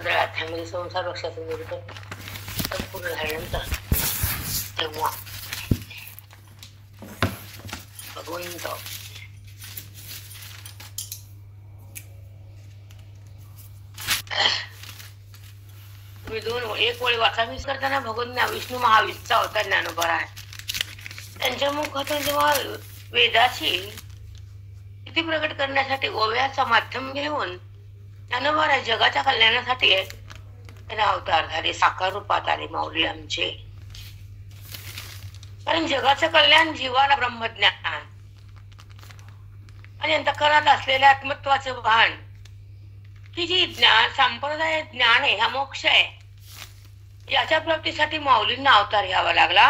अध्यायामध्ये संसार वृक्षाचं निरूपण संपूर्ण झाल्यानंतर तेव्हा भगवंत एक वेळ वाचावीस करताना भगवंत विष्णू महावीरचा होता ज्ञानोबा आहे. त्यांच्या मुखातून जेव्हा वेदाची स्थिती प्रकट करण्यासाठी ओव्याचा माध्यम घेऊन ज्ञानोबा जगाच्या कल्याणासाठी त्यांना अवतार झाले, साकार रूपात आले माऊली आमचे. कारण जगाचं कल्याण जीवाला ब्रह्मज्ञान आणि अंतःकरणात असलेल्या आत्मत्वाचं भान की जी ज्ञान संप्रदाय ज्ञान आहे, हा मोक्ष आहे. याच्या प्राप्तीसाठी माऊलींना अवतार घ्यावा लागला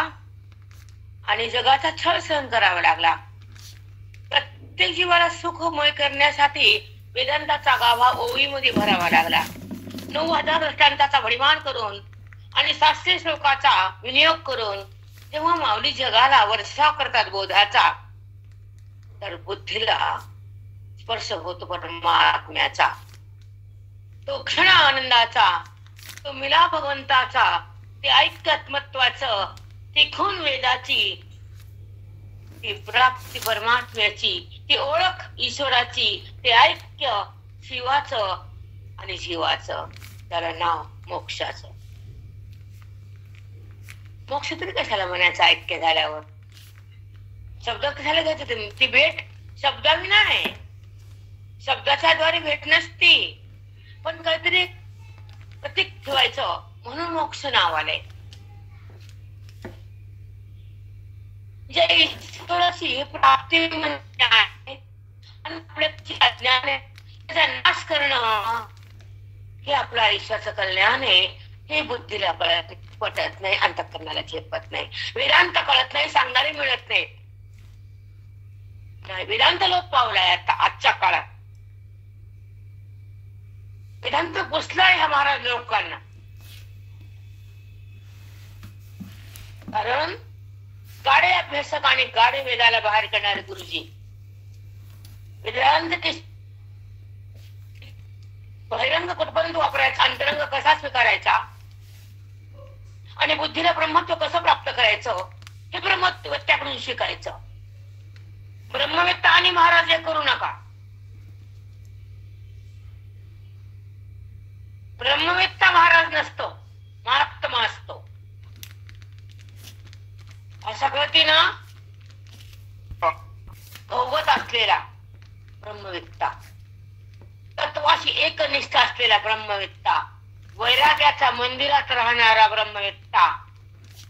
आणि जगाचा छळ सहन करावा लागला. प्रत्येक जीवाला सुखमय करण्यासाठी वेदांताचा गाभा ओवीमध्ये भरावा लागला. 9000 दृष्टांताचा भडीमार करून आणि 700 श्लोकाचा विनियोग करून जेव्हा माऊली जगाला वर्षाव करतात बोधाचा, तर बुद्धीला स्पर्श होतो परमात्म्याचा, तो क्षण आनंदाचा, तो मिला भगवंताचा, ते ऐक्यात्मत्वाचं, ते खून वेदाची, ती प्राप्ती परमात्म्याची, ती ओळख ईश्वराची, ते ऐक्य शिवाचं आणि जीवाचं, त्याला नाव मोक्षाचं. मोक्ष तरी कशाला म्हणायचं ऐक्य झाल्यावर? शब्द कशाला घ्यायचं? ती भेट शब्दाविना आहे, शब्दाच्या द्वारे भेट नसती, पण काहीतरी प्रतीक ठेवायचं म्हणून मोक्ष नाव आलंय. जे ईश्वराची प्राप्ती म्हणजे आहे आणि आपल्याची अज्ञान आहे त्याचा नाश करणं हे आपलं आयुष्याचं कल्याण आहे. हे बुद्धीला पटत नाही, अंतःकरणाला झेपत नाही, वेदांत कळत नाही, सांगणारे मिळत नाही. वेदांत लोक पावलाय आता आजच्या काळात. वेदांत पुसलाय ह्या महाराज लोकांना. कारण गाडे अभ्यासक आणि गाडे वेदाला बाहेर करणारे गुरुजी वेदांत बहिरंग कुठपर्यंत वापरायचा, अंतरंग कसा स्वीकारायचा आणि बुद्धीला ब्रह्मत्व कसं प्राप्त करायचं हे ब्रह्मत्व त्याकडून शिकायचं. ब्रह्मवेत्ता आणि महाराज हे करू नका. ब्रह्मवेत्ता महाराज नसतो, महात्मा असतो. अशा गतीनं भोगत असलेला ब्रह्मवेत्ता, तत्वाशी एकनिष्ठ असलेला ब्रह्मवेत्ता, वैराग्याच्या मंदिरात राहणारा ब्रह्मवेत्ता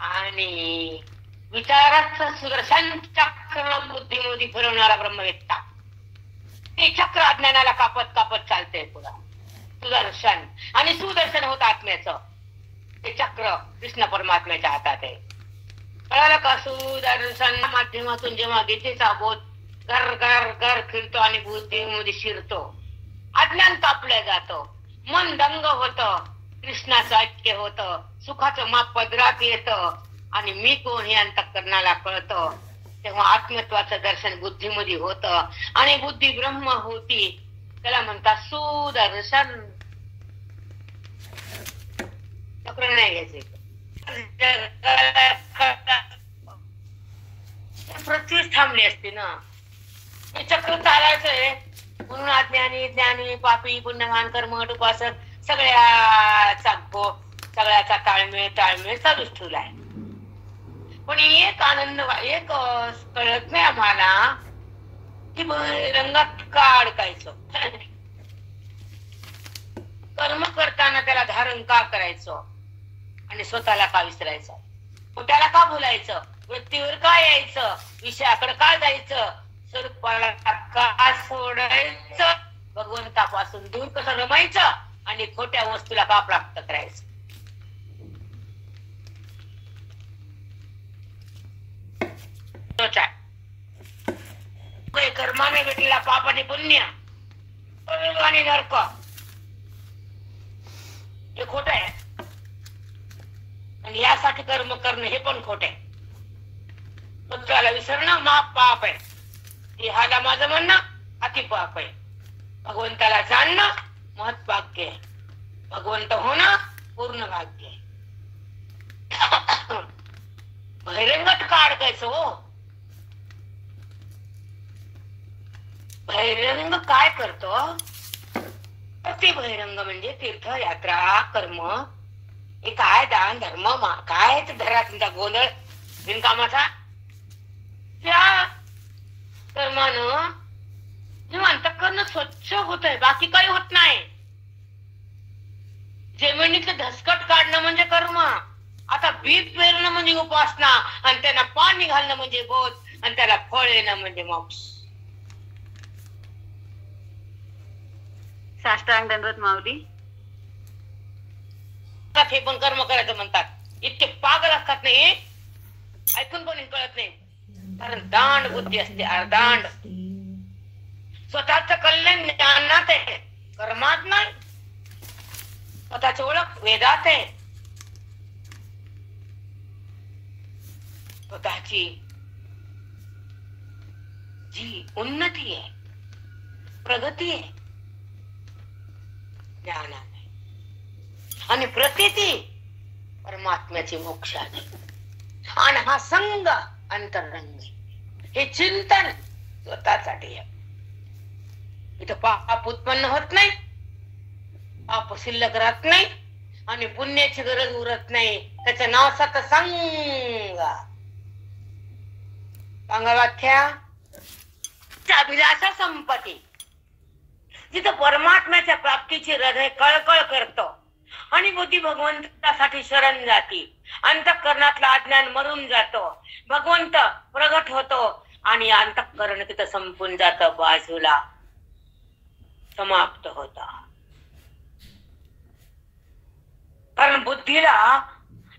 आणि विचाराचं सुदर्शन चक्र बुद्धीमध्ये फिरवणारा ब्रह्मवेत्ता. ते चक्र अज्ञानाला कापत कापत चालतंय पुढा. सुदर्शन आणि सुदर्शन होत आत्म्याचं. ते चक्र कृष्ण परमात्म्याच्या हातात आहे. कळालं का? सुदर्शन माध्यमातून जेव्हा गीतेचा बोध घर घर घर फिरतो आणि बुद्धीमध्ये शिरतो, अज्ञान कापलं जातं, मन दंग होतं, कृष्णाचं ऐक्य होतं, सुखाचं माप पदरात येतं आणि मी कोण हे अंतःकरणाला कळतं. तेव्हा आत्मत्वाचं दर्शन बुद्धीमध्ये होतं आणि बुद्धी ब्रह्म होती. त्याला म्हणतात सुदर्शन. चक्र नाही घ्यायचे. पृथ्वीच थांबली असती ना. हे चक्र चालायचंय म्हणून अज्ञानी ज्ञानी पापी पुण्यवान कर्मठ उपासक सगळ्याचा ताळमेळ चालूच ठेवलाय. पण एक आनंद एक कळत नाही आम्हाला की रंगात का अडकायचं. कर्म करताना त्याला धारण का करायचं आणि स्वतःला का विसरायचं, पोटाला का बोलायचं, वृत्तीवर का यायचं, विषयाकडे का जायचं, स्वरूपाला का सोडायचं, भगवंतापासून दूर कसं रमायचं आणि खोट्या वस्तूला का प्राप्त करायचं. कर्माने भेटलेला पाप आणि पुण्य आणि नरक हे खोट आहे आणि यासाठी कर्म करणं हे पण खोट आहे. पुत्राला विसरणं माप पाप आहे. देहाला माझं म्हणणं अति पाप आहे. भगवंताला जाणणं महत्भाग्य आहे. भगवंत होणं पूर्ण भाग्य आहे. बहिरंगत काढायचं हो. बहिरंग काय करतो? ते बहिरंग म्हणजे तीर्थ यात्रा कर्म हे काय, दान धर्म काय धरा तुमचा गोंधळ बिनकामाचा. त्या कर्मानं जेव्हा अंतःकरण स्वच्छ होत आहे, बाकी काही होत नाही. जमिनीचं धसकट काढणं म्हणजे कर्म. आता बीज पेरणं म्हणजे उपासना, आणि त्यांना पाणी घालणं म्हणजे बोध, आणि त्याला फळ येणं म्हणजे मोक्ष. साष्टांग दंडवत माऊली. हे पण कर्म करायचं म्हणतात. इतके पागल असतात नाही, ऐकून पण कळत नाही. कारण दांड बुद्धी असते, अर्धांड. स्वतःच कल्याण ज्ञानात आहे, कर्मात नाही. स्वतःची ओळख वेदात आहे. स्वतःची जी उन्नती आहे, प्रगती आहे, ज्ञानात आहे. आणि प्रतीती परमात्म्याची मोक्षाने. आणि हा संग अंतरंग, हे चिंतन स्वतःसाठी आहे. इथं पाप उत्पन्न होत नाही, पाप शिल्लक राहत नाही, आणि पुण्याची गरज उरत नाही. त्याचं नाव सत्संग. सांगा व्याख्या. अभिलाषा संपत्ती, जिथं परमात्म्याच्या प्राप्तीची हृदय कळकळ करतो आणि बुद्धी भगवंतासाठी शरण जाती. अंतःकरणातला अज्ञान मरून जातो, भगवंत प्रगट होतो, आणि अंतःकरण तिथं संपून जात, बाजूला समाप्त होता. कारण बुद्धीला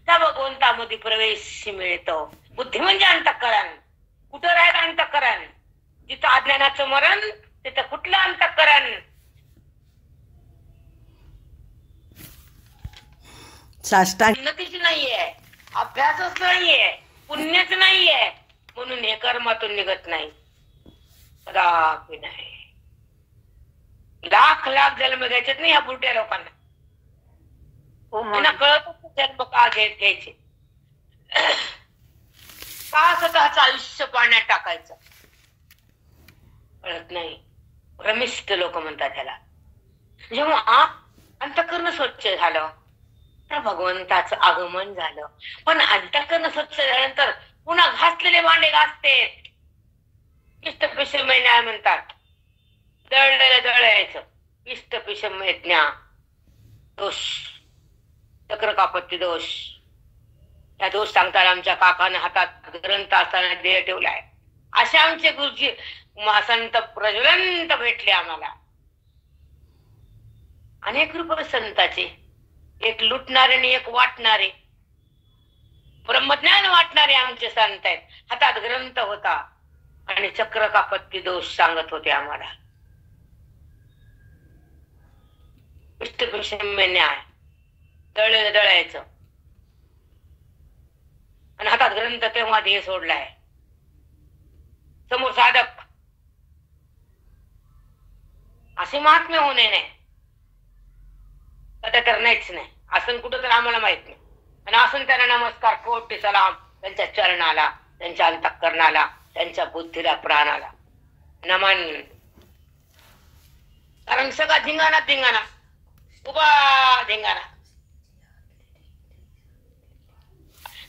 त्या भगवंतामध्ये प्रवेश मिळतो. बुद्धी म्हणजे अंतःकरण. कुठं राहिलं अंतःकरण? जिथं अज्ञानाचं मरण, तिथं कुठलं अंतःकरण? उन्नतीच नाहीये, अभ्यासच नाहीये, पुण्यच नाहीये, म्हणून हे कर्मातून निघत नाही, कदापि नाही. लाख लाख जन्म घ्यायचे नाही ह्या बुरट्या लोकांना. त्यांना कळत जन्म का घ्यायचे, का स्वतःच आयुष्य पाण्यात टाकायचं, कळत नाही. भ्रमिष्ठ लोक म्हणतात त्याला. जेव्हा अंतःकरण स्वच्छ झालं तर भगवंताचं आगमन झालं. पण अंतःकरण स्वच्छ झाल्यानंतर पुन्हा घासलेले भांडे घासते, इष्ट पिशमय म्हणतात. दळलेलं दळायचं, इष्ट पिशमय ज्ञा दोष, चक्र कापत्ती दोष. या दोष सांगतात. आमच्या काकाने हातात ग्रंथ असताना देह ठेवलाय. असे आमचे गुरुजी संत प्रज्वलंत भेटले आम्हाला. अनेक रूप संताचे, एक लुटणारे आणि एक वाटणारे, ब्रह्मज्ञान वाटणारे आमचे संत आहेत. हातात ग्रंथ होता आणि चक्र कापत्ती दोष सांगत होते आम्हाला. इष्टपिशम्य न्याय, दळलेलं दळायचं, आणि हातात ग्रंथ तेव्हा ध्येय सोडलाय. समोर साधक, असे महात्म्य होणे नाही, आता तर नाहीच नाही. आसन कुठं तर आम्हाला माहित नाही, आणि आसन त्यांना नमस्कार, कोटी सलाम, त्यांच्या चरणाला, त्यांच्या अंतःकरणाला, त्यांच्या बुद्धीला, प्राणाला नमन. कारण सगळा धिंगाणा धिंगाणा, उभा धिंगाणा.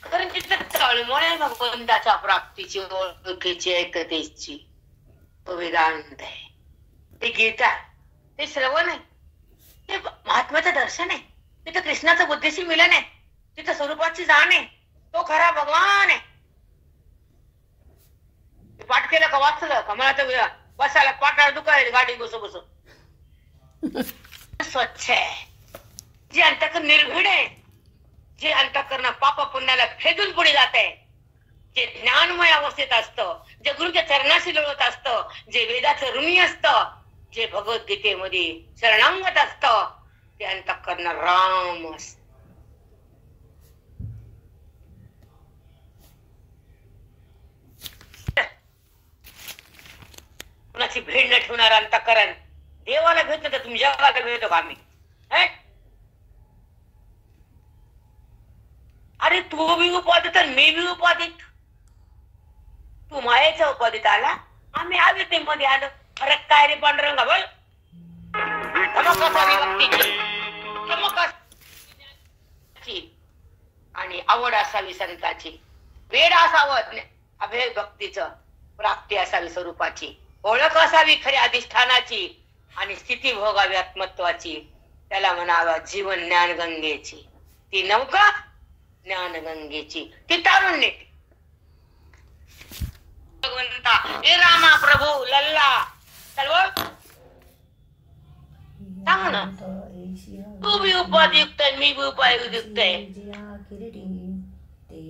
कारण तिथं तळमळ आहे भगवंताच्या प्राप्तीची, ओळखीची, ऐकतेची. तो वेदांत आहे, ते गीता, ते श्रवण आहे, ते महात्म्याचं दर्शन आहे. तिथं कृष्णाचं बुद्धीशी मिलन आहे, तिथं स्वरूपाची जाण आहे. तो खरा भगवान आहे. पाठ केलं का वाचलं का मला तर बसायला पाठावर दुखायला गाडी बसू बसू. स्वच्छ आहे, जे अंतःकरण निर्भीड आहे, जे अंतःकरण पाप पुण्याला फेदून पुढे जात आहे, जे ज्ञानमय अवस्थेत असतं, जे गुरुच्या चरणाशी लोळत असतं, जे वेदाचं ऋणी असतं, जे भगवद्गीतेमध्ये शरणांगत असतं, ते अंतःकरण राम असत. कुणाची भेट न ठेवणार अंतःकरण. देवाला भेटतो तर तुम्ही जगाला भेटतो का आम्ही? अरे तू बी उपाधित आणि मी बी उपाधित. तू मायेच्या उपाधित आला, आम्ही अविद्येमध्ये आलो. फरक काय रे पांडुरंगा बोल. चमक असावी भक्तीची, चमक असावी आणि आवड असावी संताची, वेड असावं अभय भक्तीचं, प्राप्ती असावी स्वरूपाची, ओळख असावी खऱ्या अधिष्ठानाची आणि स्थिती भोगावी आत्मत्वाची. त्याला म्हणावा जीवन ज्ञान गंगेची. ती नौका ज्ञान गंगेची, ती तारून नेते. भगवंता हे रामा प्रभू लल्ला सर्व सांग ना. तू बी उपाधियुक्त आहे, मी बी उपाधियुक्त आहे.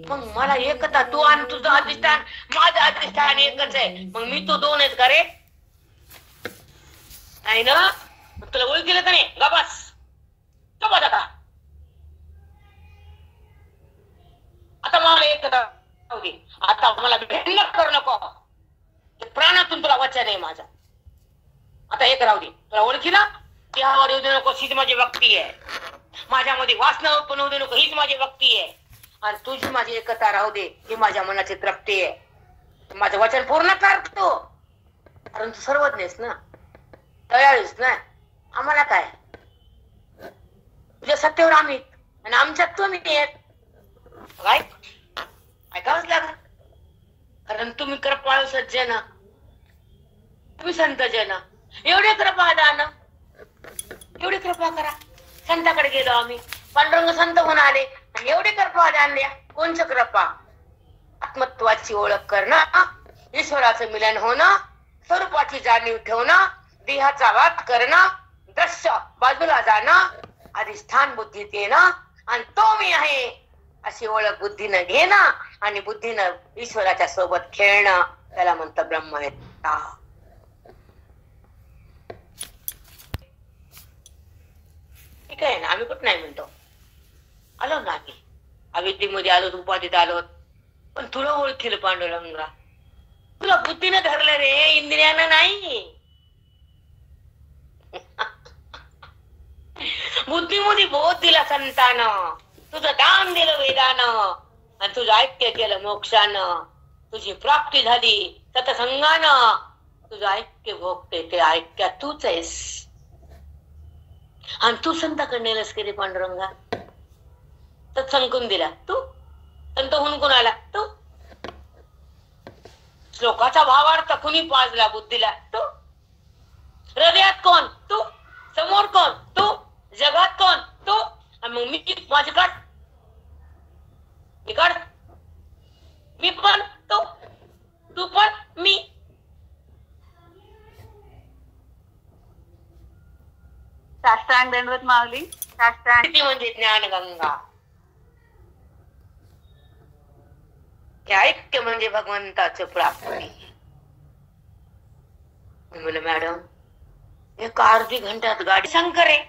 मग मला एकता, तू आणि तुझं अधिष्ठान माझं अधिष्ठान एकच आहे. मग मी तू दोन आहेत का रे? नाही ना. तुला ओळखीलं का नाही? गबास गबास. आता मला एकता राहू दे. आता मला भिन्न करू नको. प्राणातून तुला वचन आहे माझा. आता एक राहू दे. तुला ओळखीला देहावर येऊ दे नको, हीच माझी भक्ती आहे. माझ्यामध्ये वासना उत्पन्न होऊ दे नको, हीच माझी भक्ती आहे. आणि तुझी माझी एकता राहू दे, ही माझ्या मनाची तृप्ती आहे. माझं वचन पूर्ण करतो. कारण तू सर्वज्ञच ना, दयाळूच ना. आम्हाला काय, तुझ्या सत्तेवर आम्ही आणि आमच्यात तुम्ही येत. ऐकावंच लागत. कारण तुम्ही कृपाळू सज्जन, तुम्ही संत जन. एवढे कृपा दान, एवढी कृपा करा. संताकडे गेलो आम्ही, पांडुरंग संत होऊन आले आणि एवढी कृपा दान द्या. कोणचं कृपा? आत्मत्वाची ओळख करणं, ईश्वराचं मिलन होणं, स्वरूपाची जाणीव ठेवणं, देहाचा वाद करणं, दृश्य बाजूला जाणं, अधिष्ठान बुद्धीत येणं आणि तो मी आहे अशी ओळख बुद्धीनं घेणं आणि बुद्धीनं ईश्वराच्या सोबत खेळणं. त्याला म्हणतं ब्रह्मवेत्ता. ठीक आहे ना. आम्ही कुठं नाही म्हणतो. आलो ना आम्ही, अविद्येमध्ये आलो, उपाधीत आलो. पण तुला ओळखील पांडुरंगा. तुला बुद्धीनं धरलं रे, इंद्रियानं नाही. बुद्धीमध्ये बोध दिला संतानं, तुझं दान दिलं वेदानं आणि तुझं ऐक्य केलं मोक्षानं. तुझी प्राप्ती झाली सतसंगानं. तुझं ऐक्य भोगते ते ऐक्या तूच आहेस. आणि तू संताकडे नेलंस की रे पांडुरंगा. सत्संग कोण दिला? तू. संत होऊन कोण आला? तू. श्लोकाचा भावार्थ कुणी पाजला बुद्धीला? तू. हृदयात कोण? तू. समोर कोण? तू. जगात कोण? तू. मग मी माझी काढ, मी काढ, मी पण तू, तू पण मी. साष्टांग दंडवत माऊली. साष्टांग म्हणजे ज्ञानगंगा. ऐक्य म्हणजे भगवंताचं प्राप्ती. म्हणलं मॅडम एक अर्धी घंट्यात गाडी शंकर आहे.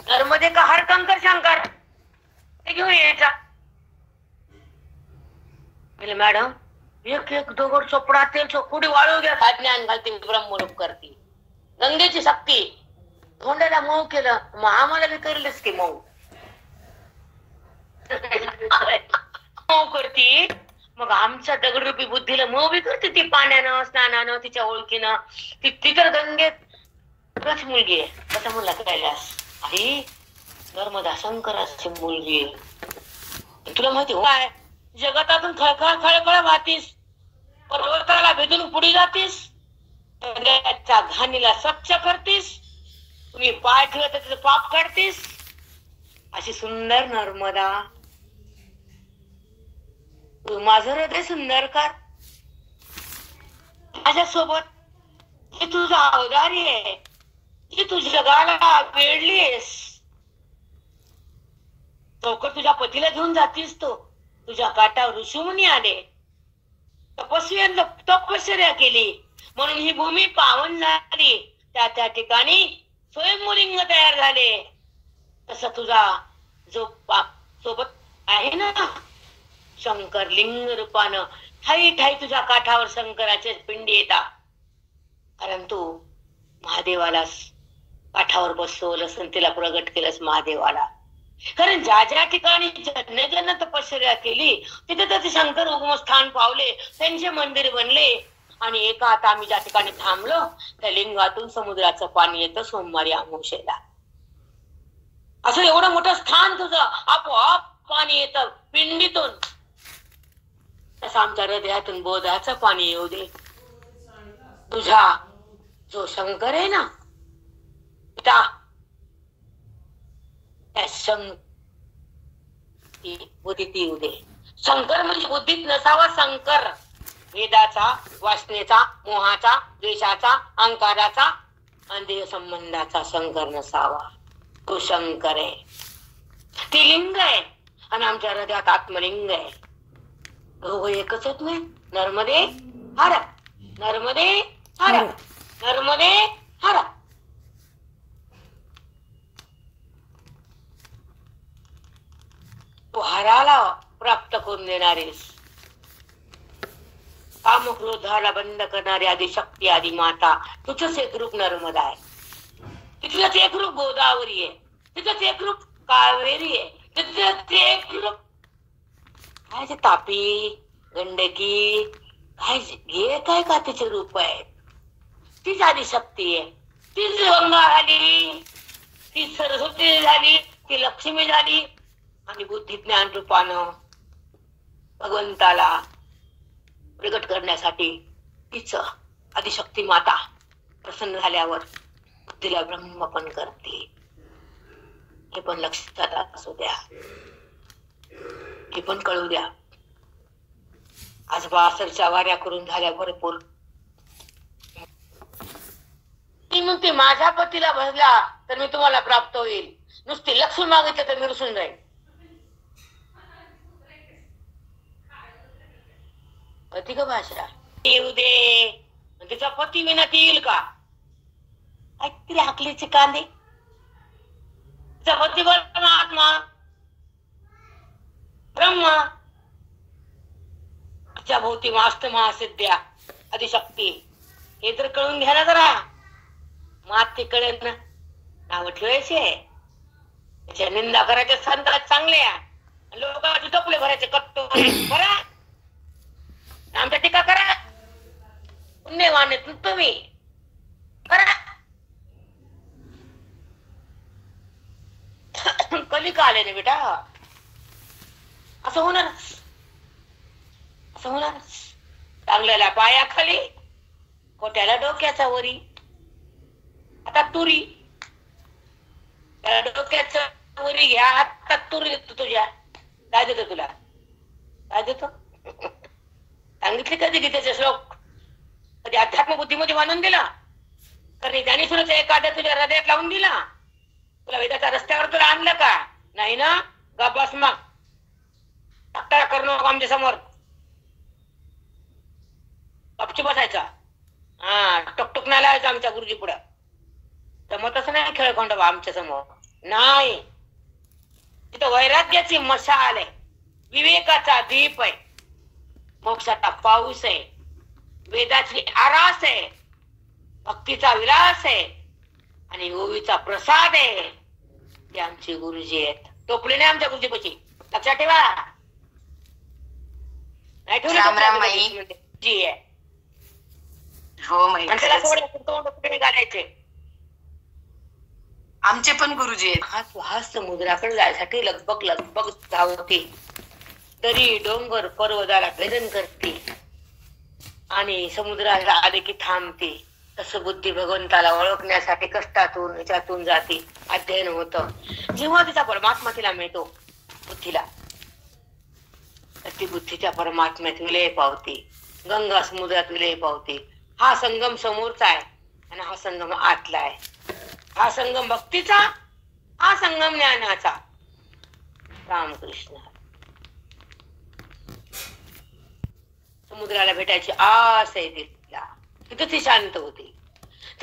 नर्मदे का हर कंकर शंकर ते घेऊन यायचा. म्हणलं मॅडम एक एक दगड चोपडा तेल चोपुडी वाळू घ्या, ज्ञान घालते, ब्रह्मरूप करते. गंगेची शक्ती. धोंड्याला मऊ केलं, मग आम्हाला बी करलेच की मऊ. मऊ करती, मग आमच्या दगडरूपी बुद्धीला मऊ बी करते ती पाण्यानं, स्नानानं, तिच्या ओळखीनं. ती तर गंगेत मुलगी आहे. कसा मुलगा कैलास आई नर्मदा शंकराची मुलगी आहे. तुला माहिती काय, जगतातून खळखळ खळखळ वाहतीस, पर्वताला भेदून पुढे जातीस, गंगेच्या घाणीला स्वच्छ करतीस, तुम्ही पाय ठेवत त्याचं पाप काढतीस. अशी सुंदर नर्मदा. तू माझं हृदय सुंदर कर माझ्यासोबत. हे तुझं अवधारी आहे, की तू जगाला वेडलीस. चौकट तुझ्या पतीला घेऊन जातीस. तो तुझ्या काठावर ऋषीमुनी आले, तपस्वीयांना तपश्चर्या केली म्हणून ही भूमी पावन झाली. त्या त्या ठिकाणी स्वयंलिंग तयार झाले. तसा तुझा जो सोबत आहे ना शंकर, लिंग रूपानं ठाई ठाई तुझ्या काठावर शंकराचे पिंडी येतात. कारण तू महादेवाला काठावर बसवलंस आणि तिला प्रगट केलंस महादेवाला. कारण ज्या ज्या ठिकाणी जन तपश्चर्या केली तिथे त्याचे शंकर उगमस्थान पावले, त्यांचे मंदिर बनले. आणि एका आता आम्ही ज्या ठिकाणी थांबलो त्या लिंगातून समुद्राचं पाणी येतं सोमवारी अमावस्येला. असं एवढं मोठं स्थान तुझं, आपोआप पाणी येतं पिंडीतून. तसं आमच्या हृदयातून बोधाचं पाणी येऊ दे. तुझा जो शंकर आहे ना पिता, बुद्धीत येऊ दे. शंकर म्हणजे बुद्धीत नसावा शंकर, वेदाचा, वासनेचा, मोहाचा, द्वेषाचा, अहंकाराचा, अंधेय संबंधाचा शंकर नसावा. तो शंकर आहे, ती लिंग आहे. आणि आमच्या हृदयात आत्मलिंग आहे. दोघं एकच आहेत ना. नर्मदे हर, नर्मदे हर, नर्मदे हर. तू हराला प्राप्त करून देणारीस, काम क्रोधाला बंद करणारी आदिशक्ती, आदि माता. तुझंच एक रूप नर्मदा आहे, तिथलंच एक रूप गोदावरी आहे, तिथंच एक रूप कावेरी आहे, तिथलंच एक रूप काय ते तापी, गंडकी, काय हे काय का तिचे रूप आहे. तीच आदिशक्ती आहे, तीच गंगा झाली, ती सरस्वती झाली, ती लक्ष्मी झाली. आणि बुद्धी ज्ञान रूपानं भगवंताला प्रगट करण्यासाठी तीच आदिशक्ती माता प्रसन्न झाल्यावर बुद्धीला ब्रह्मपण करते. हे पण लक्षात असू द्या, हे पण कळू द्या. आज बासरच्या वाऱ्या करून झाल्या भरपूर. ती म्हणते माझ्या पतीला भजला तर मी तुम्हाला प्राप्त होईल, नुसती लक्ष्मी मागितलं तर मी रुसून जाईल. पती का भाषा येऊ दे, तिचा पती विना ती येईल का? ऐकली हाकलीचे कांदे. तिचा पती परमात्मा ब्रह्म, तिच्या भोवती मास्त महासिद्ध्या आदिशक्ती. हे तर कळून घ्या ना जरा. मात ते कळेल ना. नाव ठेवायचे, त्याच्या निंदा करायच्या संतांत चांगल्या, लोकांचे टपले भरायचे कट्टो बरा. आमच्या टीका करा, पुण्यवान तुम्ही करा. कलिका आले ना बेटा, असं होणार, असं होणार. चांगल्याला पायाखाली, खोट्याला डोक्याचा वरी. आता तुरी, त्याला डोक्याचा वरी घ्या, हातात तुरी देतो तुझ्या. काय देतो तुला? काय देतो? सांगितले कधी गीतेचे श्लोक? कधी अध्यात्म बुद्धीमध्ये मानून दिला? कधी ज्ञानेश्वराचा एखाद्या तुझ्या हृदयात लावून दिला? तुला वेदाच्या रस्त्यावर तुला आणलं का? नाही ना. गप्पास मग टाकटा करू नको आमच्या समोर. गपची बसायचा. हा, टुकटुक नाही लावायचं आमच्या गुरुजी पुढं. जमतच नाही खेळखंडोबा आमच्या समोर. नाही, तिथं वैराग्याची मशाल आहे, विवेकाचा दीप आहे, मोक्षाचा पाऊस आहे, वेदाची आरास आहे, भक्तीचा विलास आहे आणि ओवीचा प्रसाद आहे. ते आमचे गुरुजी आहेत. टोपले नाही आमच्या गुरुजीपाशी, लक्षात ठेवा. नाही ठेवलं जी आहे. हो माई, त्याला थोडे घालायचे. आमचे पण गुरुजी आहेत. हा समुद्राकडे जायसाठी लगबग लगबग धावते, तरी डोंगर पर्वताला भेदन करते आणि समुद्राला आले की थांबते. तसं बुद्धी भगवंताला ओळखण्यासाठी कष्टातून याच्यातून जाते, अध्ययन होतं. जेव्हा तिचा परमात्मा तिला मिळतो बुद्धीला, तर ती बुद्धीच्या परमात्म्यात विलय पावते, गंगा समुद्रात विलय पावते. हा संगम समोरचा आहे आणि हा संगम आतला आहे. हा संगम भक्तीचा, हा संगम ज्ञानाचा. रामकृष्ण. समुद्राला भेटायची आस आहे तिला, तिथं ती शांत होती.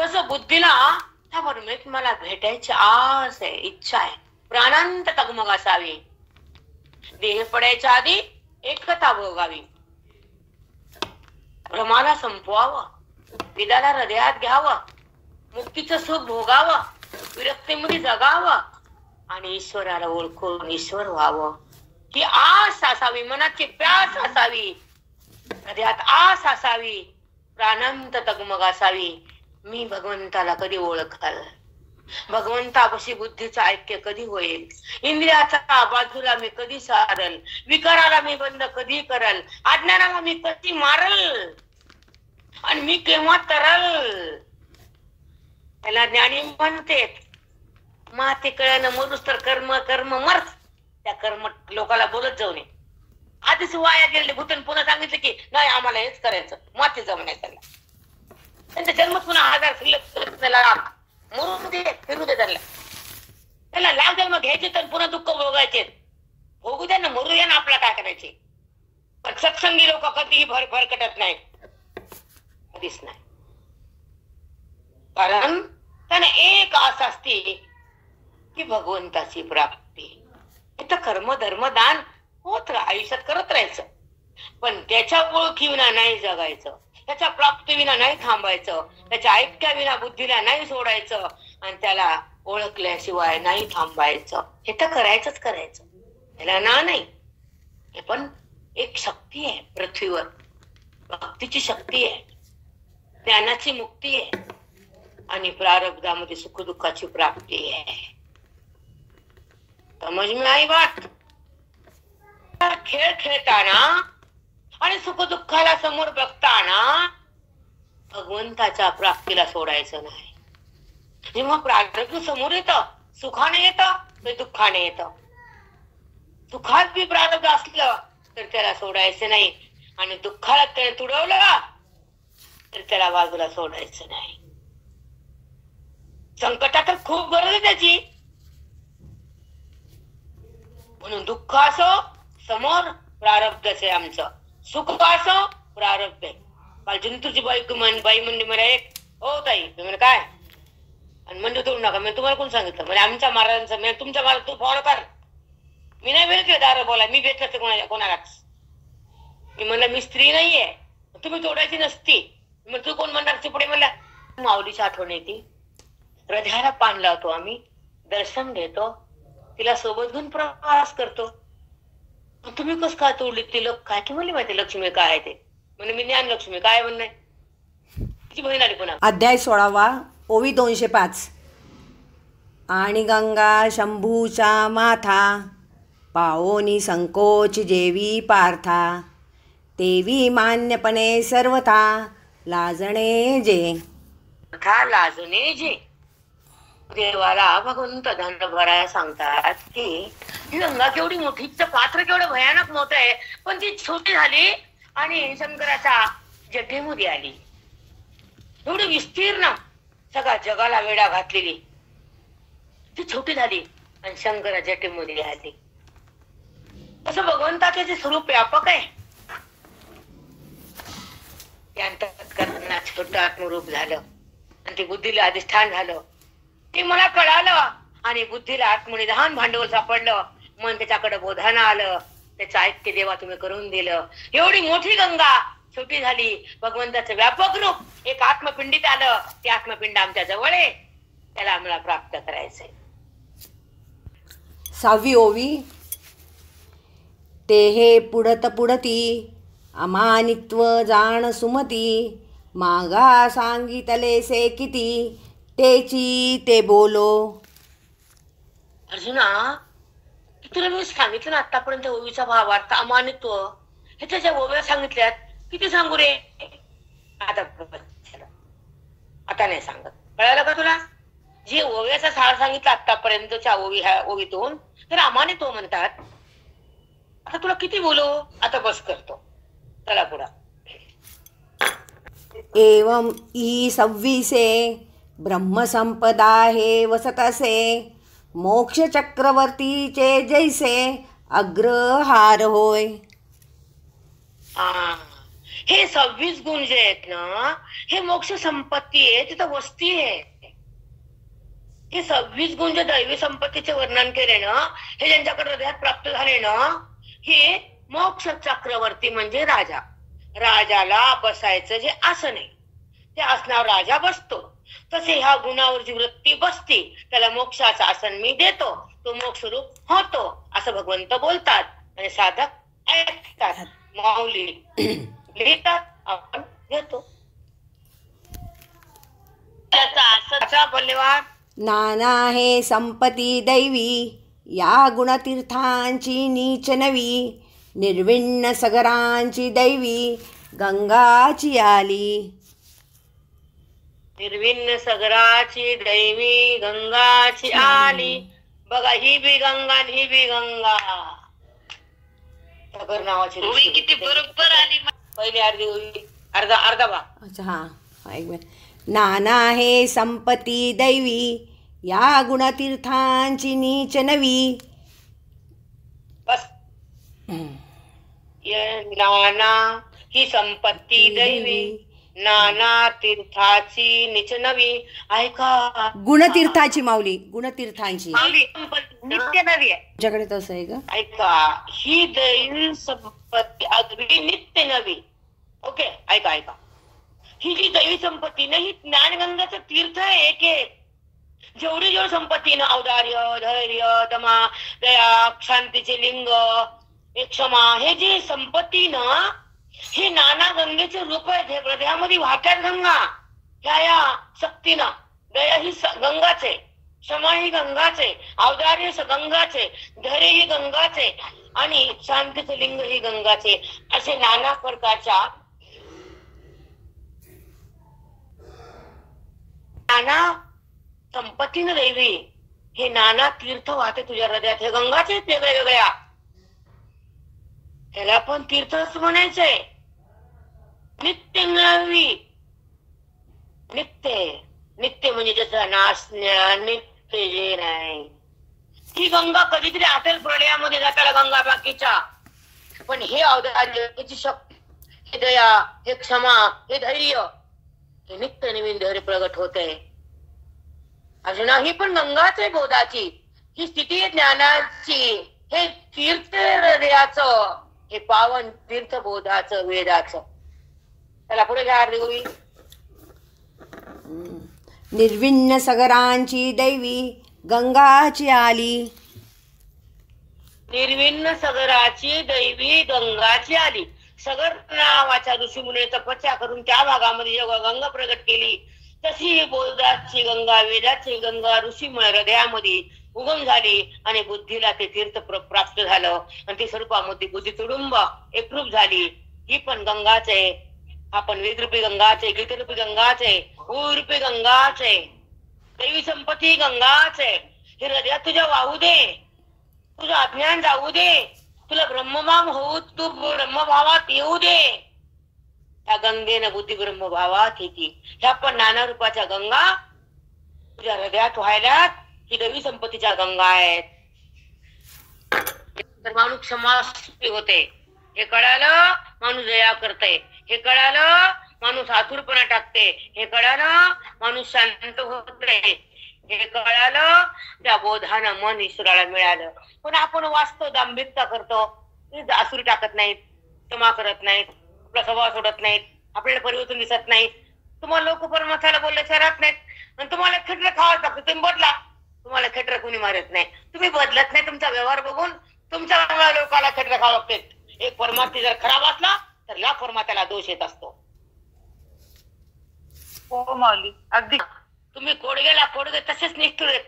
तसं बुद्धीला त्या परमेश्वराला भेटायची आस आहे, इच्छा आहे, प्राणांत तगमग असावी. देह पडायच्या आधी एकता भोगावी, भ्रमाला संपवावं, वेदाला हृदयात घ्यावं, मुक्तीचं सुख भोगावं, विरक्तीमध्ये जगावं, आणि ईश्वराला ओळखून ईश्वर व्हावं ही आस असावी, मनाची प्यास असावी, हृदयात आस असावी, प्राणांत तगमग असावी. मी भगवंताला कधी ओळखाल, भगवंतापाशी बुद्धीचं ऐक्य कधी होईल, इंद्रियाचा बाजूला मी कधी सारल, विकाराला मी बंद कधी करल, अज्ञानाला मी कधी मारल आणि मी केव्हा तरल. त्याला ज्ञानी म्हणते माते कळणं मरुस तर कर्म कर्म मर्थ. त्या कर्म लोकाला बोलत जाऊ नये. आधीच वाया गेले भूतन पुन्हा सांगितलं की नाही आम्हाला हेच करायचं, माते जमण्यात त्याला. त्यांचा जन्म पुन्हा हजार शिल्लक लाख मरून दे, फिरू दे त्यांना. त्याला लाख जन्म घ्यायचे तर पुन्हा दुःख भोगायचे. भोगू द्या ना, मरू द्या ना, आपला काय करायचे. पण सत्संगी लोक कधीही भरकटत नाही, कधीच नाही. कारण त्यांना एक आस असते की भगवंताची प्राप्ती. इथं कर्म धर्म दान होत आयुष्यात करत राहायचं, पण त्याच्या ओळखी विना नाही जगायचं, त्याच्या प्राप्ती विना नाही थांबायचं, त्याच्या ऐक्या विना बुद्धीला नाही सोडायचं आणि त्याला ओळखल्याशिवाय नाही थांबायचं. हे तर करायचंच करायचं, त्याला ना नाही. हे पण एक शक्ती आहे पृथ्वीवर, भक्तीची शक्ती आहे, ज्ञानाची मुक्ती आहे आणि प्रारब्धामध्ये सुखदुःखाची प्राप्ती आहे. समज में आई बात. खेळ खेळताना आणि सुखदुःखाला समोर बघताना भगवंताच्या प्राप्तीला सोडायचं नाही. जेव्हा प्रारब्ध समोर येतं, सुखाने येतं तर दुःखाने येतं. सुखात बी प्रारब्ध असलं तर त्याला सोडायचं नाही आणि दुःखाला त्याने तुडवलं तर त्याला बाजूला सोडायचं नाही. संकटात खूप गरज आहे त्याची, म्हणून दुःख असो समोर प्रारब्धच आहे आमचं, सुख असो प्रारब्ध आहे. काल जिंतूरची बाई म्हणली मला एक, हो ताई, म्हणजे काय आणि म्हणजे तोडू नका. मी तुम्हाला कोण सांगितलं म्हणजे आमच्या महाराजांचं, म्हणजे तुमच्या महाराज तू फॉलो कर. मी नाही भेटले दार बोला, मी भेटलं कोणालाच. मी म्हणलं मी स्त्री नाहीये, तुम्ही तोडायची नसती. मग तू कोण म्हणणार चिपडे. म्हणला माऊलीची आठवण येते, हृदयाला पान लावतो आम्ही, दर्शन घेतो, तिला सोबत घेऊन प्रवास करतो. तुम्ही कस काय तोडली ती लोक काय की म्हणली माहिती लक्ष्मी काय आहे ते. म्हणजे मी ज्ञान लक्ष्मी काय म्हणणं तिची बहीण आली पुन्हा. अध्याय 16 ओवी 205. आणि गंगा शंभूचा माथा पाओनी संकोच जेवी पार्था तेवी मान्यपणे सर्वथा लाजणे जे. लाजणे जे. देवाला भगवंत धन भरायला सांगतात की गंगा केवढी मोठी, तिचं पात्र केवढं भयानक मोठं आहे, पण ती छोटी झाली आणि शंकराच्या जटेमध्ये आली. एवढी विस्तीर्ण सगळ्या जगाला वेडा घातलेली ती छोटी झाली आणि शंकराच्या जटेमध्ये आली. असं भगवंताचे जे स्वरूप व्यापक आहे, त्यांना छोटं आत्मरूप झालं आणि ते बुद्धीला अधिष्ठान झालं. ते मला कळालं आणि बुद्धीला आत्मनिधान भांडवल सापडलं. मन त्याच्याकडे बोधानं आलं, त्याचं ऐक्य देवा तुम्ही करून दिलं. एवढी मोठी गंगा छोटी झाली, भगवंताचं व्यापक रूप एक आत्मपिंडीत आलं. ते आत्मपिंड आमच्या जवळ आहे, त्याला आम्हाला प्राप्त करायचंय. 6वी ओवी. ते हे पुढत पुढती अमानित्व जाण सुमती मागा सांगितले से किती तेची ते बोलो. अर्जुना, तुला मी सांगितलं ना आतापर्यंत ओवीचा भावार्थ अमानित्व ह्याच्या ज्या ओव्या सांगितल्यात, किती सांगू रे. आता नाही सांगत, कळालं का तुला. जे ओव्याचा सार सांगितलं आतापर्यंतच्या ओवीतून तर अमानित्व म्हणतात. आता तुला किती बोलू, आता बस करतो. चला पुढा. एवं ई 26 ब्रह्मसंपदा हे वसतसे मोक्ष चक्रवर्तीचे जैसे अग्रहार होय. हे 26 गुण जे आहेत ना, हे मोक्ष संपत्ती आहे, तिथं वस्ती आहे. हे 26 गुण जे दैवी संपत्तीचे वर्णन केले ना, हे ज्यांच्याकडे हृदयात प्राप्त झाले ना, हे मोक्ष चक्रवर्ती म्हणजे राजा. राजाला बसायचं जे आसन आहे त्या आसनावर राजा बसतो, तसे ह्या गुणावरची वृत्ती बसते त्याला मोक्षाचं आसन मी देतो, तो मोक्ष रूप होतो असं भगवंत बोलतात आणि साधक ऐकतात, माऊली लिहितात, आपण घेतो. त्याचा आसनचा बल्लेवार नाना हे संपत्ती दैवी या गुणतीर्थांची नीच नवी, निर्विण्ण सगरांची दैवी गंगाची आली. निर्विण्ण सगराची दैवी गंगाची आली. बघा, ही बी गंगा आणि ही बी गंगा. सगर नावाची ओवी किती बरोबर आली. पहिली अर्धी ओवी, अर्धा भाग. अच्छा हां एक मिनिट. नाना हे संपत्ती दैवी या गुणतीर्थांची नीच नवी. बस. नाना ही संपत्ती दैवी, नाना तीर्थाची निच नवी. ऐका, गुणतीर्थाची माऊली, गुणतीर्थांची नित्य नवी आहे. तुझ्याकडे तसं आहे का? ऐका, ही दैवी संपत्ती अगदी नित्य नवी. ओके, ऐका, ही जी दैवी संपत्ती ना, ही ज्ञानगंगाचं तीर्थ आहे. एक जेवढी संपत्ती ना, औदार्य, धैर्य, दमा, दया, शांतीचे लिंग, एक क्षमा, हे जे संपत्ती ना, हे नाना गंगेचे रूप आहेत. हे हृदयामध्ये वाहतात गंगा. ह्या शक्तीनं, दया ही गंगाचे, क्षमा ही गंगाचे, औदार्य गंगाचे, धैर्य ही गंगाचे आणि शांतीचे लिंग ही गंगाचे. असे नाना प्रकारच्या नाना संपत्तीनं दैवी हे नाना तीर्थ वाहते तुझ्या हृदयात. हे गंगाचे वेगळ्या वेगळ्या, त्याला पण तीर्थच म्हणायचंय. नित्य नवी, नित्य म्हणजे जसं नाश नित्य जे नाही. ही गंगा कधीतरी आटेल प्रलयामध्ये जाताला गंगा बाकीच्या, पण हे औदार्य, याची शक्ती, हे दया, हे क्षमा, हे धैर्य, हे नित्य नवीन धैर्य प्रगट होते. अजून ही पण गंगाच आहे बोधाची. ही स्थिती आहे ज्ञानाची. हे तीर्थ हृदयाचं, हे पावन तीर्थ बोधाचं, वेदाचं. त्याला पुढे घ्या अर्धी गोवी. निर्विण्ण सगरांची दैवी गंगाची आली. निर्विण्ण सगराची दैवी गंगाची आली. सगर नावाच्या ऋषीमुने तपस्या करून त्या भागामध्ये जेव्हा गंगा प्रगट केली, तशी ही बोधाची गंगा, वेदाची गंगा ऋषीमुळे हृदयामध्ये उगम झाली आणि बुद्धीला ते तीर्थ प्राप्त झालं आणि ती स्वरूपामध्ये बुद्धी तुडुंब एकरूप झाली. ही पण गंगाच आहे. आपण वेदरूपी गंगाच आहे, गीतरूपी गंगाच आहे, रूपी गंगाच आहे, दैवी संपत्ती गंगाच आहे. हे हृदयात तुझ्या वाहू दे, तुझं अज्ञान जाऊ दे, तुला ब्रह्मभाव होऊ, तू ब्रह्मभावात येऊ दे. त्या गंगेनं बुद्धी ब्रह्मभावात येते. ह्या पण नाना रूपाच्या गंगा तुझ्या हृदयात व्हायला ही दैवी संपत्तीच्या गंगा आहेत. तर माणूस क्षमा होते, हे कळालं माणूस दया करते, हे कळालं माणूस आतुरपणा टाकते, हे कळालं माणूस शांत होते, हे कळालं त्या बोधानं मन ईश्वराला मिळालं. पण आपण वाचतो, दांभिकता करतो, आसुरी टाकत नाहीत, क्षमा करत नाहीत, आपला स्वभाव सोडत नाहीत, आपल्याला परिवर्तन दिसत नाही. तुम्हाला लोक परमार्थाला बोलल्याशिवाय राहत नाहीत आणि तुम्हाला खेटर खावं लागतं. तुम्ही बदला, तुम्हाला खेटर कोणी मारत नाही, तुम्ही बदलत नाही. तुमचा व्यवहार बघून तुमच्या लोकांना खेटर खावं लागते. एक परमार्थी जर खराब असला तर या परमार्थ्याला दोष येत असतो. हो माऊली, अगदी. तुम्ही कोडगे तसेच निष्ठुर आहेत.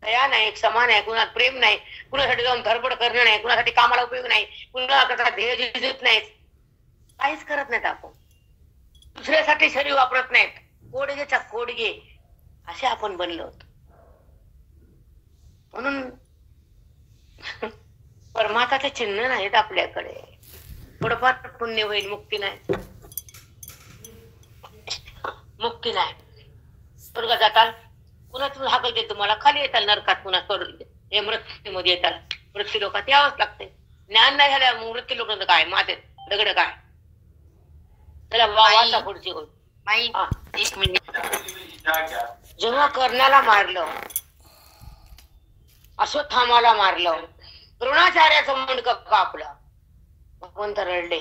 दया नाही, क्षमा नाही, कुणाला प्रेम नाही, कुणासाठी जाऊन धडपड करणं नाही, कुणासाठी कामाला उपयोग नाही, कुणाला ध्येय जिंकत नाहीत, काहीच करत नाहीत. आपण दुसऱ्यासाठी शरीर वापरत नाहीत. कोडगेच्या कोडगे असे आपण बनलो होतो. म्हणून परमार्थाचे चिन्ह नाहीत आपल्याकडे. थोडंफार पुण्य होईल, मुक्ती नाही. मुक्ती नाही. स्वर्गात जाताल, पुन्हा तुम्ही हाकलते, तुम्हाला खाली येताल नरकात, पुन्हा हे मृत्यूमध्ये येताल. मृत्यू लोकात यावंच लागते. ज्ञान नाही झाल्या मृत्यू लोक काय माते दगड काय. त्याला वाचा पुढची गोष्ट. एक मिनिट. जेव्हा कर्णाला मारलं, अश्वत्थामाला मारलं, द्रोणाचार्याचं मुंडक कापलं, भगवंत रडले.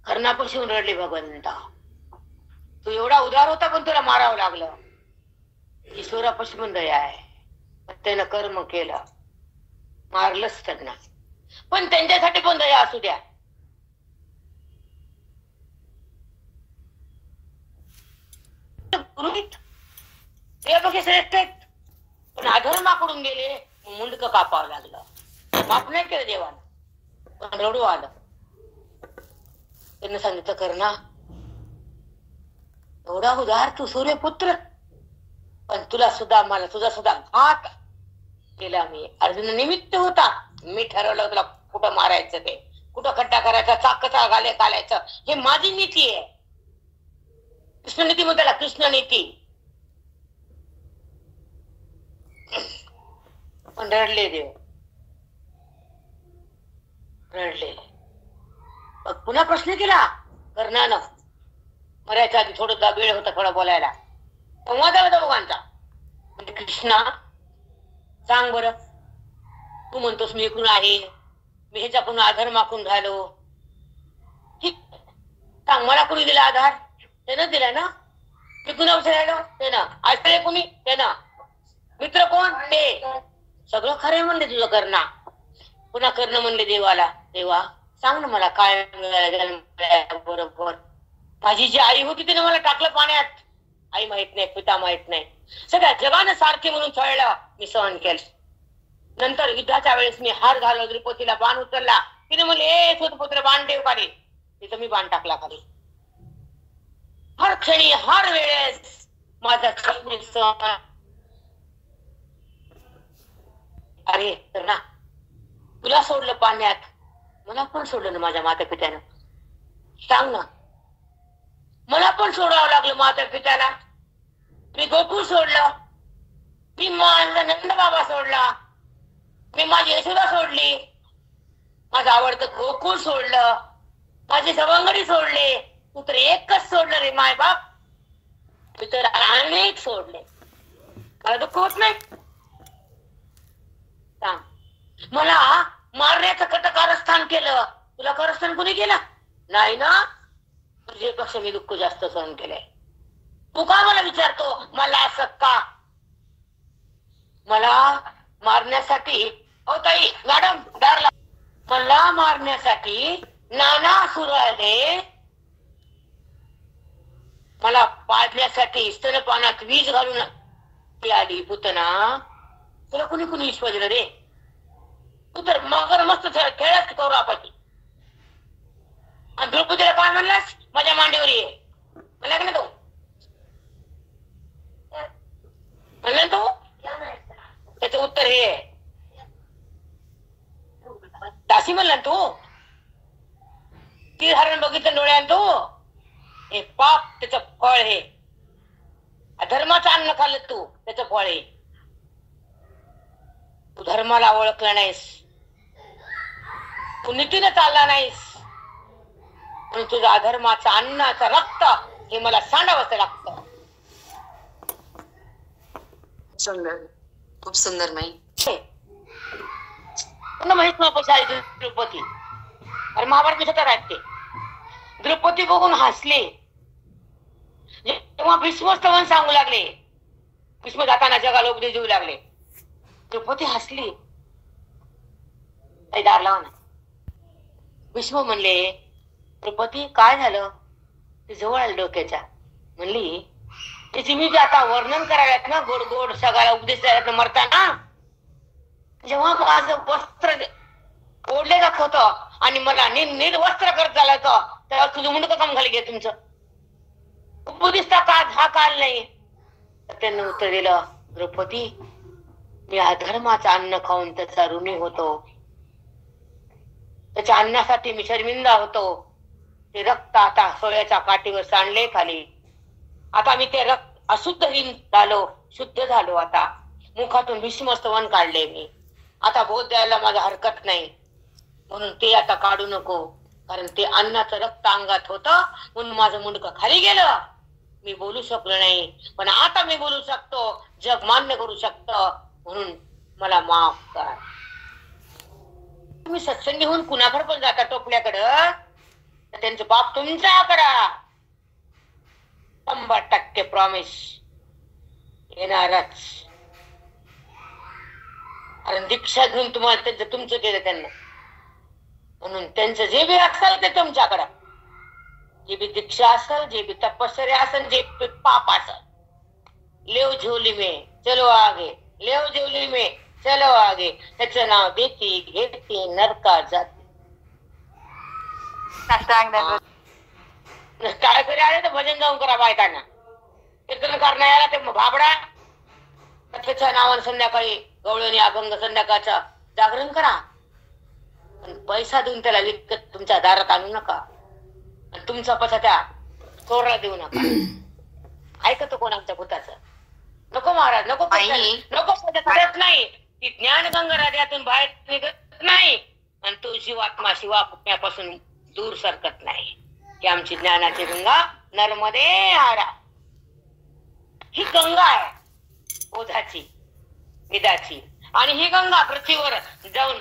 कर्णापासून रडले भगवंता. तू एवढा उदार होता पण तुला मारावं लागलं. ईश्वरापाशी पण दया आहे. त्यानं कर्म केलं, मारलंच त्यांना, पण त्यांच्यासाठी पण दया असू द्या. श्रेष्ठ आहेत, पण अधर्माकडून गेले, मुंडकं कापावं लागलं. माफ नाही केलं देवानं, पण रडू आलं. त्यांना सांगितलं, कर्णा एवढा उदार तू सूर्यपुत्र, पण तुला सुद्धा तुझा सुद्धा घात केला मी. अर्जुन निमित्त होता. मी ठरवलं तुला कुठं मारायचं, ते कुठं खड्डा करायचा, चाकचा घालायचं, हे माझी नीती आहे. कृष्ण नीती म्हणताला, कृष्ण नीती. पण रडले देव, रडले. पुन्हा प्रश्न केला कर्णानं. मरायच्या आधी थोडा वेळ होता थोडा बोलायला. संवाद आला दोघांचा. म्हणजे कृष्णा सांग बरं, तू म्हणतोस मी इकडून आहे, मी ह्याच्या पुन्हा आधार मागून झालो. ठीक, सांग मला कोणी दिला आधार? त्यानं दिला ना. मी कुणा राहिलो? त्यानं. आश्रय कोणी? त्यानं. मित्र कोण? ते. सगळं खरं म्हणले तुझं कर्णा. पुन्हा कर्ण म्हणले देवाला, देवा सांग ना मला काय मिळालं बरोबर. माझी जी आई होती तिने मला टाकलं पाण्यात. आई माहित नाही, पिता माहित नाही, सगळ्या जगानं सारखे म्हणून छळलं, मी सहन केलं. नंतर युद्धाच्या वेळेस मी हार घाललो, द्रौपदीला बाण उचलला. तिने म्हणले, ए सूतपुत्र बाण ठेव खाली. तिथं मी बाण टाकला खाली. हर क्षणी हर वेळेस माझा सहन. अरे तर ना, तुला सोडलं पाण्यात, मला पण सोडलं ना माझ्या माता पित्यानं. सांग ना, मला पण सोडावं लागलं माता पित्याला. मी गोकुळ सोडलं, मी माझा नंद बाबा सोडला, मी माझी यशोदा सोडली, माझं आवडतं गोकुळ सोडलं, माझे सवंगडी सोडले. तू तर एकच सोडलं रे माय बाप. तू तर अनेक सोडले. मला दुःख होत नाही? सांग. मला मारण्याचं कारस्थान केलं, तुला कारस्थान कोणी केलं? नाही ना. तुझ्यापेक्षा मी दुःख जास्त सहन केलंय. तू का मला विचारतो मला असं का? मला मारण्यासाठी, हो ताई मॅडम दारला, मला मारण्यासाठी नाना सुरू आले. मला पाडण्यासाठी स्तनपानात वीज घालून ती आली पुतना. तुला कुणी कुणी विश्वास दिला रे? तू तर मगर मस्त खेळत कौरापाची. आणि द्रौपदीला काय म्हणलास? माझ्या मांडीवर ये म्हणला की नाही तो? म्हणला तो? त्याचं उत्तर हे दासी म्हणला तू. ती हरण बघितलं डोळ्यान तू. हे पाप, त्याचं फळ हे. अधर्माचं अन्न खाल्लं तू, त्याचं फळ हे. तू धर्माला ओळखला नाहीस, तू नीतीने चालला नाहीस, म्हणून तुझं अधर्माचं अन्नाचं रक्त हे मला सांडावंच लागतं. सुंदर, खूप सुंदर माई. माहित नव्हतं द्रौपदी. अरे महाभारत मी स्वतः राहते. द्रौपदी बघून हसले. तेव्हा भीष्म स्तवन सांगू लागले. भीष्म जाताना जगाला उपदेश देऊ लागले. द्रौपदी हसली. दार लावा ना. भीष्म म्हणले, द्रौपदी काय झालं? ते जवळ आलं डोक्याच्या. म्हणली, त्याची मी जे आता वर्णन करायला ना, गोड गोड सगळ्याला उपदेश द्यायला मरताना, जेव्हा माझं वस्त्र ओढले जात होतं आणि मला निर्वस्त्र करत झालं होतं, तेव्हा तुझं मुंडकं काम घाली घे तुमचं. उपदेशचा काळ हा काल नाही. त्यानं उत्तर दिलं, द्रौपदी मी अधर्माचं अन्न खाऊन त्याचा ऋणी होतो. त्याच्या अन्नासाठी मी शर्मिंदा होतो. ते रक्त आता सोळ्याच्या काठीवर सांडले खाली. आता मी ते रक्त अशुद्धहीन झालो, शुद्ध झालो. आता मुखातून भीष्मस्तवन काढले मी. आता बोध द्यायला माझा हरकत नाही, म्हणून ते आता काढू नको. कारण ते अन्नाचं रक्त अंगात होतं, म्हणून माझं मुंडकं खाली गेलं. मी बोलू शकलो नाही, पण आता मी बोलू शकतो. जग मान्य करू शकतो, म्हणून मला माफ करा. तुम्ही सत्संगी होऊन कुणाकडे पण जाता टोपल्याकडं, तर त्यांचं पाप तुमच्याकडं. 100% प्रॉमिस येणारच. कारण दीक्षा घेऊन तुम्हाला त्यांचं तुमचं केलं त्यांना, म्हणून त्यांचं जे बी असेल ते तुमच्याकडं, जे बी दीक्षा असेल, जे बी तपस्या असेल, जे बी पाप असेल, लेव झोली में चलो आगे, लेव झोली में चलो आगे, त्याचं नाव देती घेती नरका जाती. काय तरी आले तर भजन जाऊन करा बायकांना, कीर्तन करणाऱ्याला ते भाबडा त्याच्या नावानं संध्याकाळी गवळणी अभंग संध्याकाळचा जागरण करा, पण पैसा देऊन त्याला विकत तुमच्या दारात आणू नका, आणि तुमचा पैसा त्या चोरला देऊ नका. ऐकतो कोण आमच्या भूताचं? नको महाराज, नको नको करत नाही. ती ज्ञानगंगा हृदयातून बाहेर निघत नाही, आणि तो जीवात्मा शिवापासून दूर सरकत नाही. ही आमची ज्ञानाची गंगा नर्मदे आरा. ही गंगा आहे ओझाची वेदाची, आणि ही गंगा पृथ्वीवर जाऊन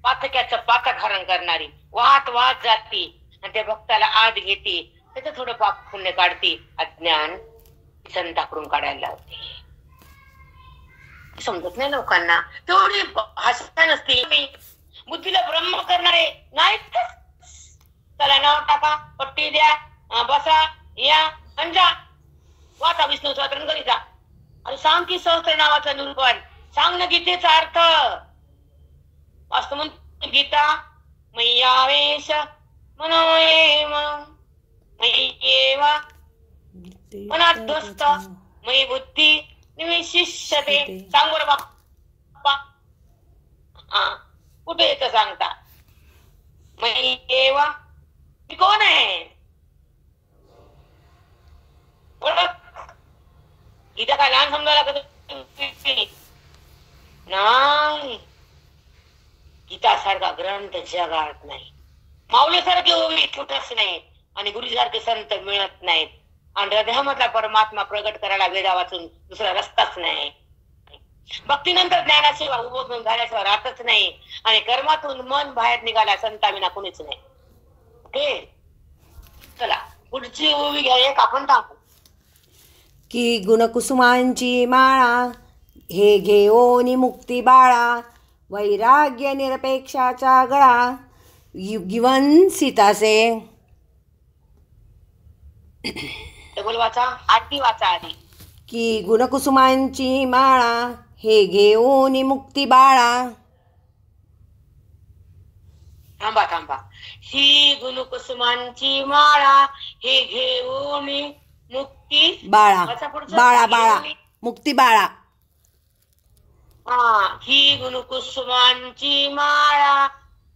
पातक्याचं पातकहरण करणारी वाहत वाहत जाती, आणि त्या भक्ताला आत घेते, त्याचं थोडं पाप पुण्य काढते, अज्ञान संताकडून काढायला लावते. समजत नाही लोकांना, तेवढी भाषा नसते. बुद्धीला ब्रह्म करणारे नाही, चला नाव टाका, पट्टी द्या, बसा, या अंजा, वाचा विष्णू सहस्त्र करीता, आणि सांग की सहस्त्र नावाचं निरूपण, सांग ना गीतेचा अर्थ. वास्तव गीता मय्यावेश मनोयेम मय्येव मनाध्वस्त मयि बुद्धी निविशिष्यते. सांग बरं बाप्पा, कुठे येतं सांगता? मय्येव मी कोण आहे? गीता काय लहान समजायला नाही. गीता सारखा ग्रंथ जगात नाही. माऊलीसारखे ओवी कुठंच नाही, आणि गुरुसारखे संत मिळत नाहीत, आणि हृदयामधला परमात्मा प्रगट करायला वेदा वाचून दुसरा रस्ताच नाही. भक्तीनंतर ज्ञानाशिवाय उभं झाल्याशिवाय राहतच नाही, आणि कर्मातून मन बाहेर निघाला संताविना कोणीच नाही. ओके, चला पुढची ओवी घ्या, एक आपण टाकू. की गुणकुसुमांची माळा हे घेऊनी मुक्ती बाळा, वैराग्य निरपेक्षाचा गळा गिवन सीतासे. डबल वाचा, आधी वाचा आधी. की गुणकुसुमांची माळा हे घेऊनी मुक्ती बाळा. थांबा थांबा. ही गुणकुसुमांची माळा हे घेऊन मुक्ती बाळा, बाळा बाळा, मुक्ती बाळा. ही गुणकुसुमांची माळा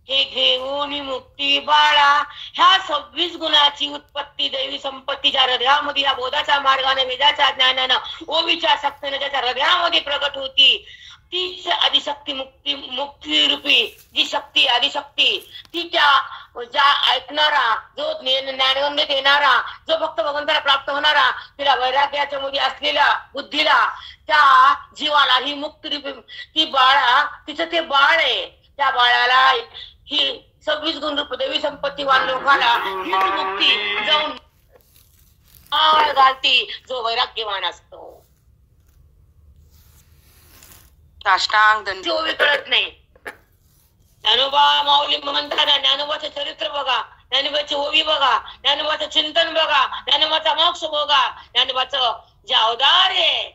हे घेऊन मुक्ती बाळा. ह्या 26 गुणाची उत्पत्ती दैवी संपत्तीच्या हृदयामध्ये या बोधाच्या मार्गाने वेदाच्या ज्ञानानं ओवीच्या शक्तीने ज्याच्या हृदयामध्ये प्रगट होती, तीच आदिशक्ती मुक्ती रूपी जी शक्ती आदिशक्ती, ती ज्या ऐकणारा, जो ज्ञानगंगेत येणारा, जो भक्त भगवंताला प्राप्त होणारा, तिला वैराग्याच्या मध्ये असलेल्या बुद्धीला, त्या जीवाला ही मुक्ती रूपी ती बाळा, तिचं ते बाळ आहे. त्या बाळाला ही 26 गुण रूप देवी संपत्तीवान लोकांना ही मुक्ती जाऊन आळ घालती जो वैराग्यवान असतो. ओवी कळत नाही. ज्ञानोबा माऊली म्हणताना ज्ञानोबाचं चरित्र बघा, ज्ञानोबाची ओवी बघा, ज्ञानोबाचं चिंतन बघा, ज्ञानोबाचा मोक्ष बघा, ज्ञानोबाचं जे अवतार आहे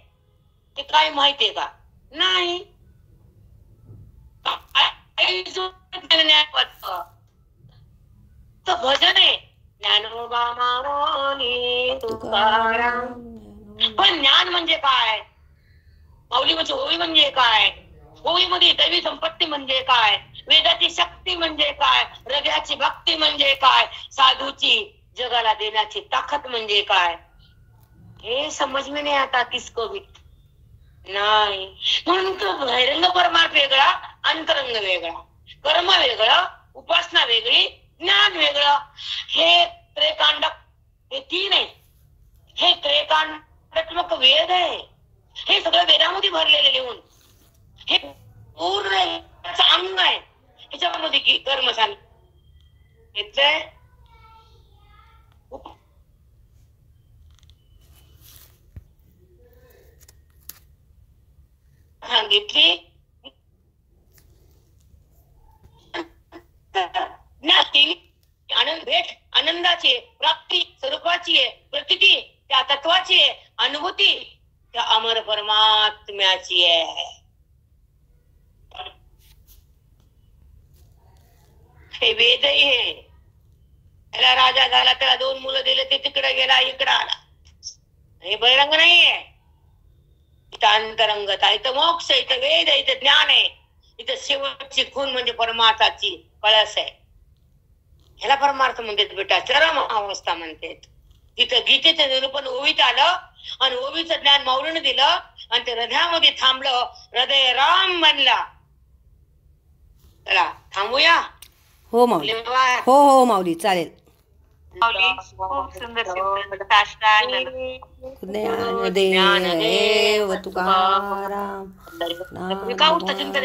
ते काय माहितीये का? नाही. भजन आहे ज्ञानोबा माऊली तुकाराम. पण ज्ञान म्हणजे काय? माऊली म्हणजे ओवी म्हणजे काय? ओवी मध्ये दैवी संपत्ती म्हणजे काय? वेदाची शक्ती म्हणजे काय? हृदयाची भक्ती म्हणजे काय? साधूची जगाला देण्याची ताकद म्हणजे काय? हे समज में नाही आता किसको भी नाही. म्हणून तो बहिरंग परमार्थ वेगळा, अंतरंग वेगळा, कर्म वेगळं, उपासना वेगळी, ज्ञान वेगळं. हे त्रैकांड, हे तीन आहे. हे त्रैकांडात्मक वेद आहे. हे सगळं वेदामध्ये भरलेले लिहून हे पूर्ण अंग आहे. ह्याच्यामध्ये कर्म सांगितलंय. आणि आनंद भेट आनंदाची प्राप्ती स्वरूपाची आहे, प्रतिती त्या तत्वाची आहे, अनुभूती त्या अमर परमात्म्याची आहे. हे वेदही हे. त्याला राजा झाला, त्याला 2 मुलं दिले, ते तिकडे गेला, इकडे आला. हे बहिरंग नाहीये, इथं अंतरंगत आहे, इथं मोक्ष, इथं वेद आहे, इथं ज्ञान आहे, इथं शेवटची खून म्हणजे परमार्थाची कळस आहे. ह्याला परमार्थ म्हणतात बेटा, चरम अवस्था म्हणतात. तिथं गीतेचं निरूपण ओवीत आलं आणि ओवीचं ज्ञान माऊलीने दिलं आणि ते हृदयामध्ये थांबलं, हृदय राम बनला. चला थांबूया. हो माऊली, हो हो माऊली, चालेल. माऊली खूप सुंदर साष्टांग ज्ञानदेव तुकाराम का उठता चिंतन